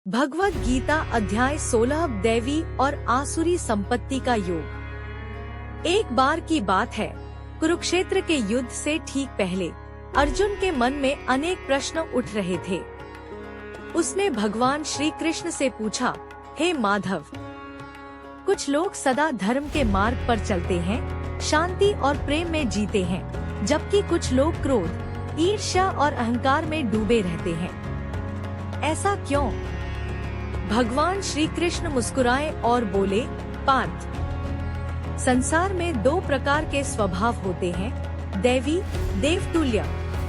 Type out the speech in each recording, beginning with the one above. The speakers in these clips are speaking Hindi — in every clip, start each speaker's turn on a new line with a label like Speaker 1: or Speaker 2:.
Speaker 1: भगवद गीता अध्याय 16 दैवी और आसुरी संपत्ति का योग। एक बार की बात है, कुरुक्षेत्र के युद्ध से ठीक पहले अर्जुन के मन में अनेक प्रश्न उठ रहे थे। उसने भगवान श्री कृष्ण से पूछा, हे माधव, कुछ लोग सदा धर्म के मार्ग पर चलते हैं, शांति और प्रेम में जीते हैं, जबकि कुछ लोग क्रोध, ईर्ष्या और अहंकार में डूबे रहते हैं। ऐसा क्यों? भगवान श्री कृष्ण मुस्कुराए और बोले, पार्थ, संसार में दो प्रकार के स्वभाव होते हैं, दैवी देवतुल्य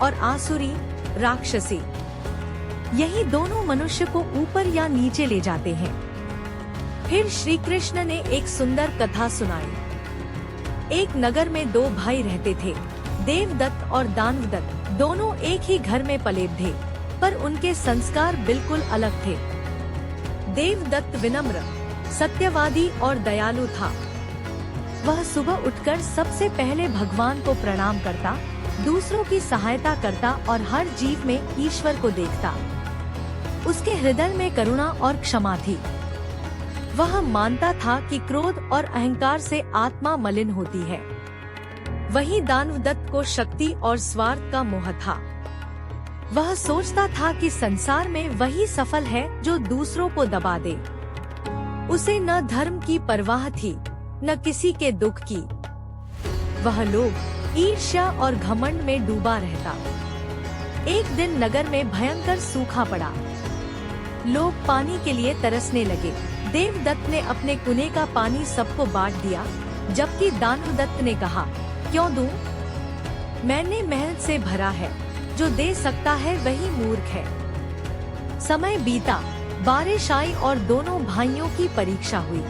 Speaker 1: और आसुरी राक्षसी। यही दोनों मनुष्य को ऊपर या नीचे ले जाते हैं। फिर श्री कृष्ण ने एक सुंदर कथा सुनाई। एक नगर में दो भाई रहते थे, देवदत्त और दानवदत्त। दोनों एक ही घर में पले थे, पर उनके संस्कार बिल्कुल अलग थे। देवदत्त विनम्र, सत्यवादी और दयालु था। वह सुबह उठकर सबसे पहले भगवान को प्रणाम करता, दूसरों की सहायता करता और हर जीव में ईश्वर को देखता। उसके हृदय में करुणा और क्षमा थी। वह मानता था कि क्रोध और अहंकार से आत्मा मलिन होती है। वहीं दानवदत्त को शक्ति और स्वार्थ का मोह था। वह सोचता था कि संसार में वही सफल है जो दूसरों को दबा दे। उसे न धर्म की परवाह थी, न किसी के दुख की। वह लोग ईर्ष्या और घमंड में डूबा रहता। एक दिन नगर में भयंकर सूखा पड़ा। लोग पानी के लिए तरसने लगे। देवदत्त ने अपने कुएं का पानी सबको बांट दिया, जबकि दानवदत्त ने कहा, क्यों दूं? मैंने मेहनत से भरा है, जो दे सकता है वही मूर्ख है। समय बीता, बारिश आई और दोनों भाइयों की परीक्षा हुई।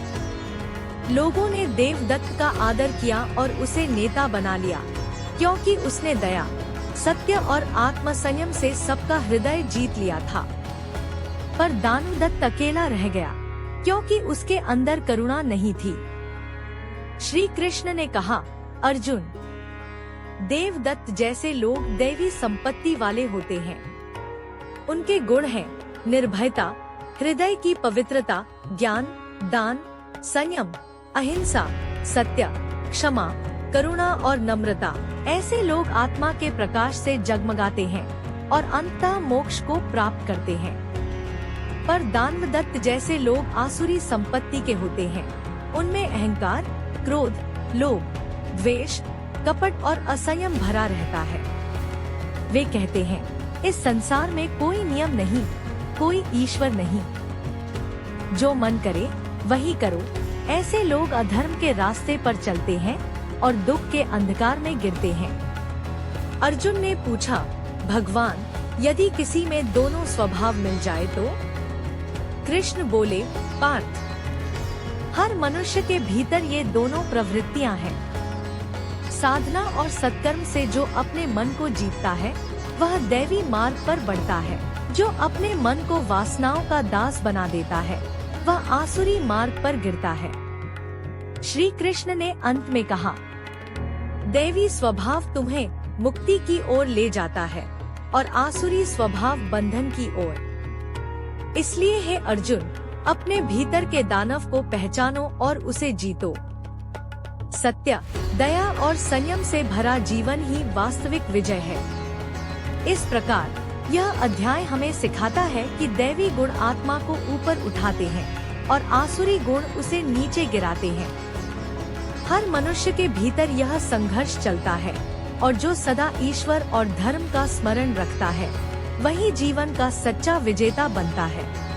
Speaker 1: लोगों ने देवदत्त का आदर किया और उसे नेता बना लिया, क्योंकि उसने दया, सत्य और आत्मसंयम से सबका हृदय जीत लिया था। पर दानवदत्त अकेला रह गया, क्योंकि उसके अंदर करुणा नहीं थी। श्री कृष्ण ने कहा, अर्जुन, देवदत्त जैसे लोग दैवी संपत्ति वाले होते हैं। उनके गुण हैं निर्भयता, हृदय की पवित्रता, ज्ञान, दान, संयम, अहिंसा, सत्य, क्षमा, करुणा और नम्रता। ऐसे लोग आत्मा के प्रकाश से जगमगाते हैं और अंततः मोक्ष को प्राप्त करते हैं। पर दानवदत्त जैसे लोग आसुरी संपत्ति के होते हैं। उनमें अहंकार, क्रोध, लोभ, द्वेष, कपट और असंयम भरा रहता है। वे कहते हैं, इस संसार में कोई नियम नहीं, कोई ईश्वर नहीं, जो मन करे वही करो। ऐसे लोग अधर्म के रास्ते पर चलते हैं और दुख के अंधकार में गिरते हैं। अर्जुन ने पूछा, भगवान, यदि किसी में दोनों स्वभाव मिल जाए तो? कृष्ण बोले, पार्थ, हर मनुष्य के भीतर ये दोनों प्रवृत्तियां हैं। साधना और सत्कर्म से जो अपने मन को जीतता है, वह दैवी मार्ग पर बढ़ता है। जो अपने मन को वासनाओं का दास बना देता है, वह आसुरी मार्ग पर गिरता है। श्री कृष्ण ने अंत में कहा, दैवी स्वभाव तुम्हें मुक्ति की ओर ले जाता है और आसुरी स्वभाव बंधन की ओर। इसलिए हे अर्जुन, अपने भीतर के दानव को पहचानो और उसे जीतो। सत्य, दया और संयम से भरा जीवन ही वास्तविक विजय है। इस प्रकार यह अध्याय हमें सिखाता है कि दैवी गुण आत्मा को ऊपर उठाते हैं और आसुरी गुण उसे नीचे गिराते हैं। हर मनुष्य के भीतर यह संघर्ष चलता है, और जो सदा ईश्वर और धर्म का स्मरण रखता है, वही जीवन का सच्चा विजेता बनता है।